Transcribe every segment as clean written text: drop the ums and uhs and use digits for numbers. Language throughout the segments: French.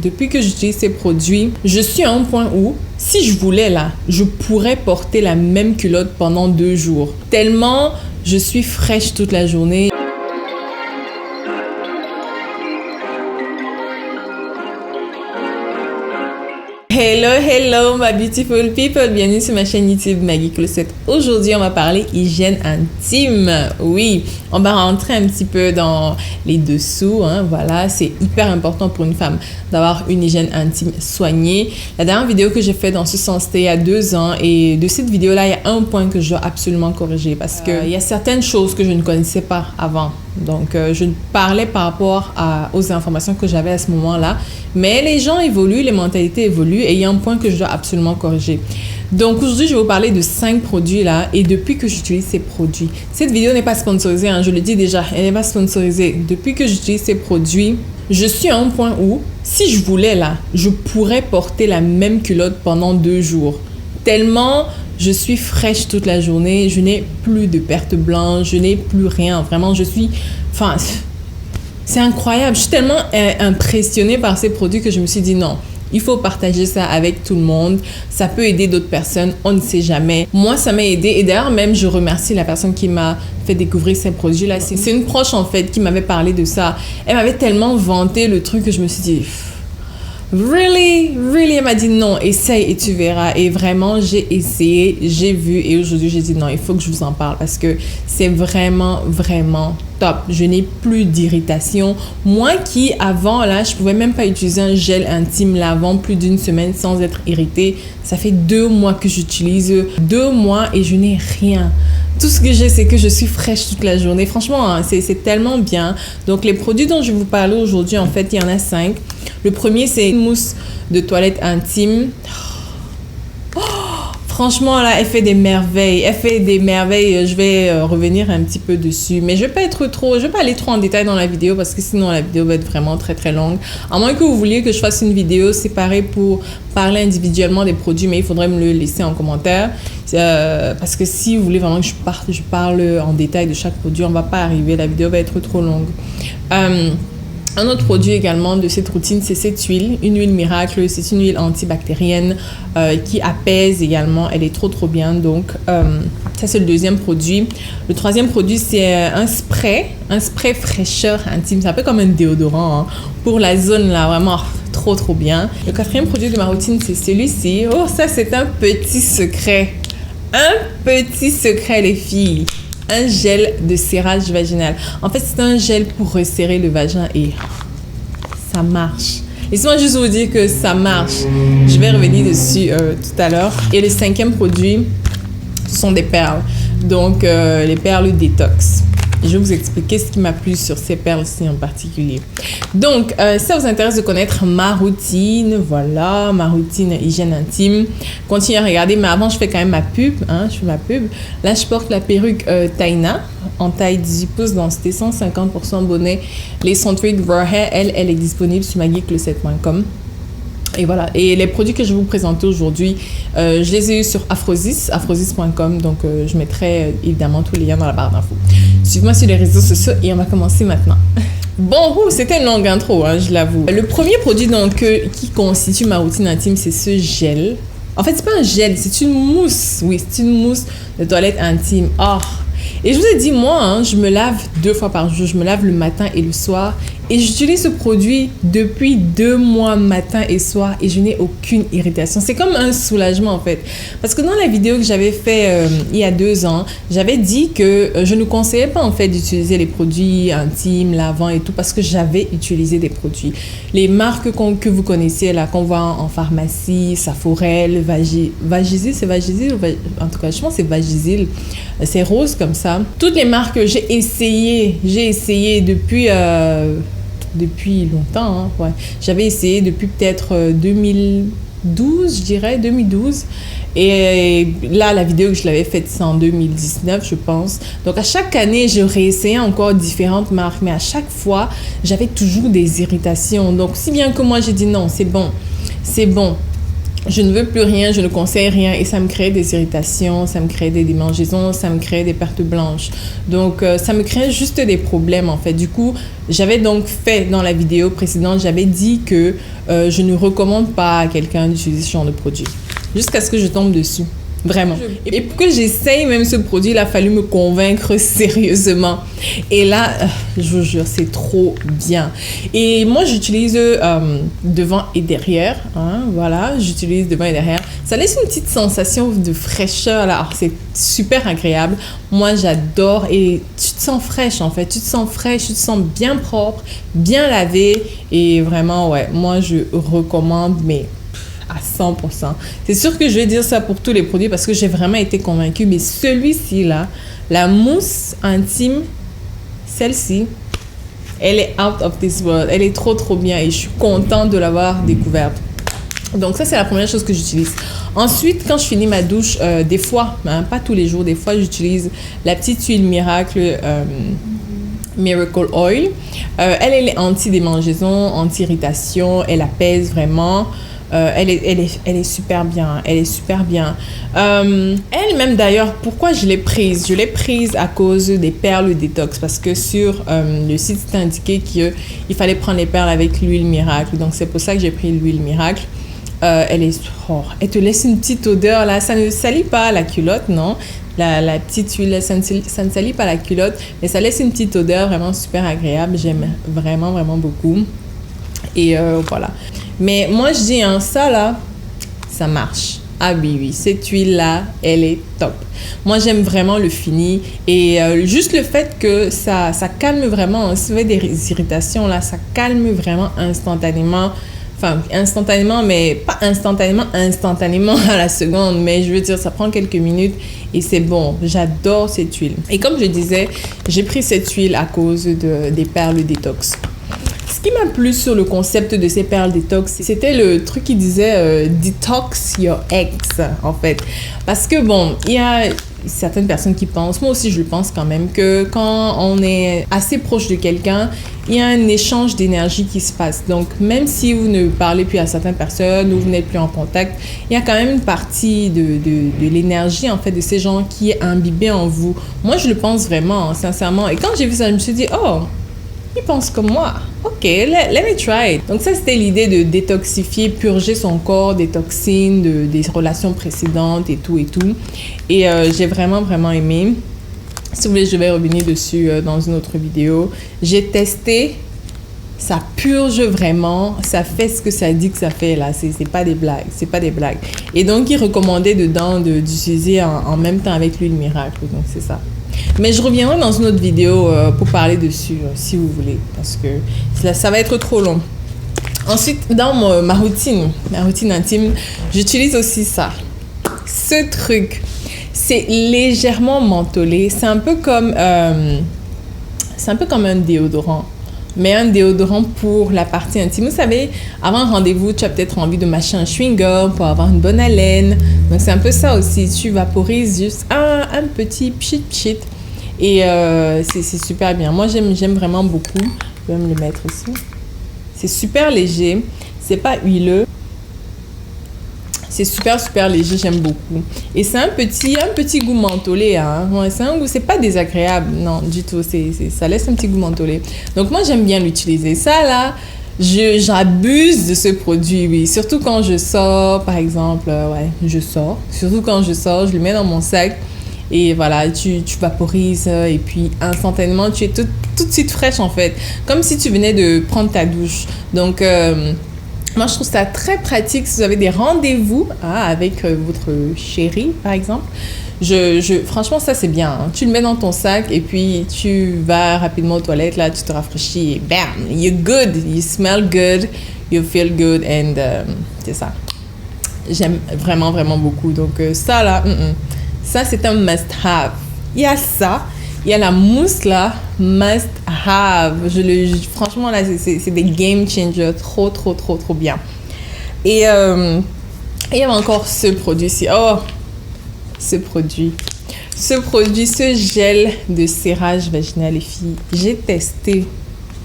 Depuis que j'utilise ces produits, je suis à un point où, si je voulais là, je pourrais porter la même culotte pendant 2 jours. Tellement je suis fraîche toute la journée. Hello my beautiful people, bienvenue sur ma chaîne YouTube Maggie Closet. Aujourd'hui on va parler hygiène intime. Oui, on va rentrer un petit peu dans les dessous, voilà, c'est hyper important pour une femme d'avoir une hygiène intime soignée. La dernière vidéo que j'ai faite dans ce sens, c'était il y a 2 ans, et de cette vidéo là, il y a un point que je dois absolument corriger parce que il y a certaines choses que je ne connaissais pas avant. Donc, je parlais par rapport aux informations que j'avais à ce moment-là. Mais les gens évoluent, les mentalités évoluent et il y a un point que je dois absolument corriger. Donc, aujourd'hui, je vais vous parler de 5 produits là et depuis que j'utilise ces produits. Cette vidéo n'est pas sponsorisée, je le dis déjà, elle n'est pas sponsorisée. Depuis que j'utilise ces produits, je suis à un point où, si je voulais là, je pourrais porter la même culotte pendant 2 jours. Tellement je suis fraîche toute la journée, je n'ai plus de pertes blanches, je n'ai plus rien. Vraiment, c'est incroyable. Je suis tellement impressionnée par ces produits que je me suis dit non, il faut partager ça avec tout le monde. Ça peut aider d'autres personnes, on ne sait jamais. Moi, ça m'a aidé et d'ailleurs même, je remercie la personne qui m'a fait découvrir ces produits-là. C'est une proche en fait qui m'avait parlé de ça. Elle m'avait tellement vanté le truc que je me suis dit... Really? Elle m'a dit non, essaye et tu verras. Et vraiment, j'ai essayé, j'ai vu et aujourd'hui, j'ai dit non, il faut que je vous en parle parce que c'est vraiment, vraiment top. Je n'ai plus d'irritation. Moi qui, avant, là, je pouvais même pas utiliser un gel intime lavant plus d'une semaine sans être irritée. Ça fait 2 mois que j'utilise, 2 mois et je n'ai rien. Tout ce que j'ai, c'est que je suis fraîche toute la journée. Franchement, c'est tellement bien. Donc, les produits dont je vais vous parler aujourd'hui, en fait, il y en a 5. Le premier, c'est une mousse de toilette intime. Franchement, là, elle fait des merveilles. Je vais revenir un petit peu dessus. Mais je vais pas aller trop en détail dans la vidéo parce que sinon, la vidéo va être vraiment très, très longue. À moins que vous vouliez que je fasse une vidéo séparée pour parler individuellement des produits, mais il faudrait me le laisser en commentaire. Parce que si vous voulez vraiment que je parle en détail de chaque produit, on va pas arriver. La vidéo va être trop longue. Un autre produit également de cette routine, c'est cette huile, une huile miracle. C'est une huile antibactérienne qui apaise également. Elle est trop bien. Donc, ça, c'est le deuxième produit. Le troisième produit, c'est un spray fraîcheur intime. C'est un peu comme un déodorant pour la zone là, vraiment trop bien. Le quatrième produit de ma routine, c'est celui-ci. Oh, ça, c'est un petit secret. Les filles. Un gel de serrage vaginal. En fait, c'est un gel pour resserrer le vagin et ça marche. Laissez-moi juste vous dire que ça marche. Je vais revenir dessus tout à l'heure. Et le 5e produit, ce sont des perles. Donc, les perles détox. Je vais vous expliquer ce qui m'a plu sur ces perles-ci en particulier. Donc, si ça vous intéresse de connaître ma routine, voilà, ma routine hygiène intime, continuez à regarder. Mais avant, je fais quand même ma pub. Je fais ma pub. Là, je porte la perruque Taina en taille 18 pouces densité 150% bonnet. Les Centric Raw Hair, elle est disponible sur maggiecloset.com. Et voilà. Et les produits que je vais vous présenter aujourd'hui, je les ai eus sur aphrosis.com. Donc, je mettrai évidemment tous les liens dans la barre d'infos. Suivez-moi sur les réseaux sociaux et on va commencer maintenant. Bon, c'était une longue intro, je l'avoue. Le premier produit donc, qui constitue ma routine intime, c'est ce gel. En fait, c'est pas un gel, c'est une mousse. Oui, c'est une mousse de toilette intime. Et je vous ai dit, moi, je me lave 2 fois par jour. Je me lave le matin et le soir. Et j'utilise ce produit depuis 2 mois, matin et soir. Et je n'ai aucune irritation. C'est comme un soulagement, en fait. Parce que dans la vidéo que j'avais fait il y a 2 ans, j'avais dit que je ne conseillais pas, en fait, d'utiliser les produits intimes, lavants et tout. Parce que j'avais utilisé des produits. Les marques que vous connaissez, là, qu'on voit en pharmacie, Saforel, Vagisil, c'est Vagisil en tout cas, je pense que c'est Vagisil. C'est rose comme ça. Toutes les marques, j'ai essayé depuis longtemps. Ouais. J'avais essayé depuis peut-être 2012, je dirais, 2012. Et là, la vidéo que je l'avais faite, c'est en 2019, je pense. Donc, à chaque année, je réessayais encore différentes marques. Mais à chaque fois, j'avais toujours des irritations. Donc, si bien que moi, j'ai dit non, c'est bon. je ne veux plus rien, je ne conseille rien et ça me crée des irritations, ça me crée des démangeaisons, ça me crée des pertes blanches. Donc, ça me crée juste des problèmes en fait. Du coup, j'avais donc fait dans la vidéo précédente, j'avais dit que je ne recommande pas à quelqu'un d'utiliser ce genre de produit. Jusqu'à ce que je tombe dessus. Vraiment. Et pour que j'essaye même ce produit, il a fallu me convaincre sérieusement. Et là, je vous jure, c'est trop bien. Et moi, j'utilise devant et derrière. Hein, voilà, j'utilise devant et derrière. Ça laisse une petite sensation de fraîcheur là. Alors, c'est super agréable. Moi, j'adore. Et tu te sens fraîche en fait. Tu te sens fraîche, tu te sens bien propre, bien lavé. Et vraiment, ouais, moi, je recommande, mais à 100%. C'est sûr que je vais dire ça pour tous les produits parce que j'ai vraiment été convaincue. Mais celui-ci là, la mousse intime, celle-ci, elle est out of this world. Elle est trop trop bien et je suis contente de l'avoir découverte. Donc ça, c'est la première chose que j'utilise. Ensuite, quand je finis ma douche, des fois, hein, pas tous les jours, des fois, j'utilise la petite huile Miracle Miracle Oil. Elle est anti-démangeaison, anti-irritation. Elle apaise vraiment. Elle est super bien. Elle est super bien. Elle-même d'ailleurs, pourquoi je l'ai prise? Je l'ai prise à cause des perles détox parce que sur le site c'était indiqué qu'il fallait prendre les perles avec l'huile Miracle. Donc c'est pour ça que j'ai pris l'huile Miracle. Elle te laisse une petite odeur là. Ça ne salit pas la culotte, non? La petite huile, ça ne salit pas la culotte, mais ça laisse une petite odeur vraiment super agréable. J'aime vraiment, vraiment beaucoup. Et voilà. Mais moi, je dis, hein, ça là, ça marche. Ah oui, cette huile-là, elle est top. Moi, j'aime vraiment le fini. Et juste le fait que ça calme vraiment, si vous avez des irritations, là, ça calme vraiment instantanément. Enfin, instantanément, mais pas instantanément à la seconde. Mais je veux dire, ça prend quelques minutes et c'est bon. J'adore cette huile. Et comme je disais, j'ai pris cette huile à cause des perles détox. Ce qui m'a plu sur le concept de ces perles détox, c'était le truc qui disait detox your ex, en fait. Parce que bon, il y a certaines personnes qui pensent, moi aussi je le pense quand même, que quand on est assez proche de quelqu'un, il y a un échange d'énergie qui se passe. Donc, même si vous ne parlez plus à certaines personnes ou vous n'êtes plus en contact, il y a quand même une partie de l'énergie, en fait, de ces gens qui est imbibée en vous. Moi, je le pense vraiment, sincèrement. Et quand j'ai vu ça, je me suis dit, oh, il pense comme moi. Ok, let me try it. Donc ça, c'était l'idée de détoxifier, purger son corps des toxines, des relations précédentes et tout et tout. Et j'ai vraiment, vraiment aimé. Si vous voulez, je vais revenir dessus dans une autre vidéo. J'ai testé. Ça purge vraiment. Ça fait ce que ça dit que ça fait là. C'est pas des blagues. C'est pas des blagues. Et donc, il recommandait dedans d'utiliser en même temps avec l'huile Miracle. Donc, c'est ça. Mais je reviendrai dans une autre vidéo pour parler dessus, si vous voulez, parce que ça va être trop long. Ensuite, dans ma routine intime, j'utilise aussi ça. Ce truc, c'est légèrement mentholé. C'est un peu comme un déodorant. Mais un déodorant pour la partie intime. Vous savez, avant un rendez-vous, tu as peut-être envie de mâcher un chewing-gum pour avoir une bonne haleine. Donc, c'est un peu ça aussi. Tu vaporises juste un petit pchit. Et c'est super bien. Moi, j'aime vraiment beaucoup. Je vais me le mettre aussi. C'est super léger. C'est pas huileux. C'est super, super léger. J'aime beaucoup. Et c'est un petit goût mentholé. Hein. Ouais, c'est un goût, c'est pas désagréable. Non, du tout. Ça laisse un petit goût mentholé. Donc, moi, j'aime bien l'utiliser. Ça, là, j'abuse de ce produit, oui. Surtout quand je sors, par exemple. Ouais, je sors. Surtout quand je sors, je le mets dans mon sac. Et voilà, tu vaporises et puis instantanément, tu es tout de suite fraîche en fait. Comme si tu venais de prendre ta douche. Donc, moi, je trouve ça très pratique si vous avez des rendez-vous avec votre chéri, par exemple. Franchement, ça, c'est bien. Hein. Tu le mets dans ton sac et puis tu vas rapidement aux toilettes, là, tu te rafraîchis et bam, you're good, you smell good, you feel good and c'est ça. J'aime vraiment, vraiment beaucoup. Donc, ça, là, ça, c'est un must-have. Il y a ça. Il y a la mousse, là. Must-have. Franchement, là, c'est des game changers. Trop, trop, trop, trop bien. Et il y avait encore ce produit-ci. Oh, ce produit. Ce gel de serrage vaginal, les filles. J'ai testé.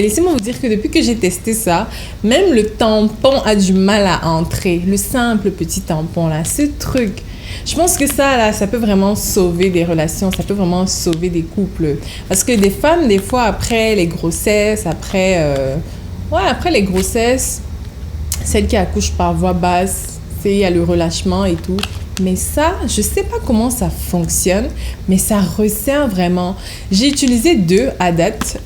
Et laissez-moi vous dire que depuis que j'ai testé ça, même le tampon a du mal à entrer. Le simple petit tampon là, ce truc. Je pense que ça, là, ça peut vraiment sauver des relations, ça peut vraiment sauver des couples. Parce que des femmes, des fois, après les grossesses, après les grossesses, celles qui accouchent par voie basse, il y a le relâchement et tout. Mais ça, je sais pas comment ça fonctionne, mais ça resserre vraiment. J'ai utilisé 2 à date.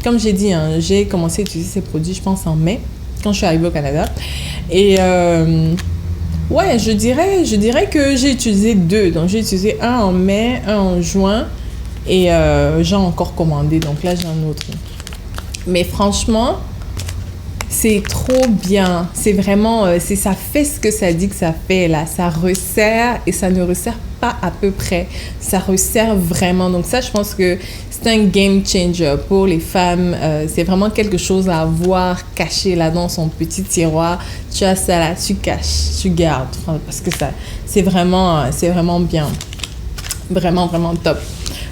Comme j'ai dit, hein, j'ai commencé à utiliser ces produits, je pense, en mai, quand je suis arrivée au Canada. Et ouais, je dirais que j'ai utilisé 2. Donc, j'ai utilisé un en mai, un en juin. Et j'ai encore commandé. Donc là, j'ai un autre. Mais franchement, c'est trop bien. C'est vraiment, ça fait ce que ça dit que ça fait là. Ça resserre et ça ne resserre pas à peu près. Ça resserre vraiment. Donc ça, je pense que c'est un game changer pour les femmes. C'est vraiment quelque chose à avoir caché là dans son petit tiroir. Tu as ça là, tu caches, tu gardes. Parce que ça, c'est vraiment bien. Vraiment, vraiment top.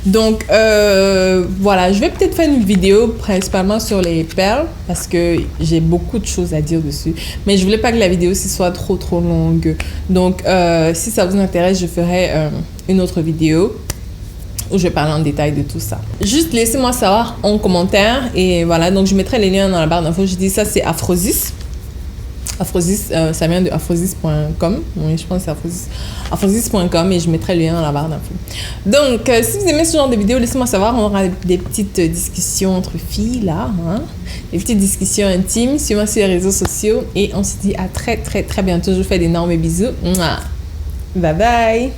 Donc, voilà, je vais peut-être faire une vidéo principalement sur les perles parce que j'ai beaucoup de choses à dire dessus. Mais je voulais pas que la vidéo soit trop longue. Donc, si ça vous intéresse, je ferai une autre vidéo où je vais parler en détail de tout ça. Juste laissez-moi savoir en commentaire. Et voilà, donc je mettrai les liens dans la barre d'infos. Je dis ça, c'est Aphrosis. Aphrosis, ça vient de aphrosis.com. Oui, je pense que c'est aphrosis.com et je mettrai le lien dans la barre d'infos. Donc, si vous aimez ce genre de vidéo, laissez-moi savoir. On aura des petites discussions entre filles, là. Hein? Des petites discussions intimes. Suivez-moi sur les réseaux sociaux. Et on se dit à très bientôt. Je vous fais d'énormes bisous. Mouah. Bye bye.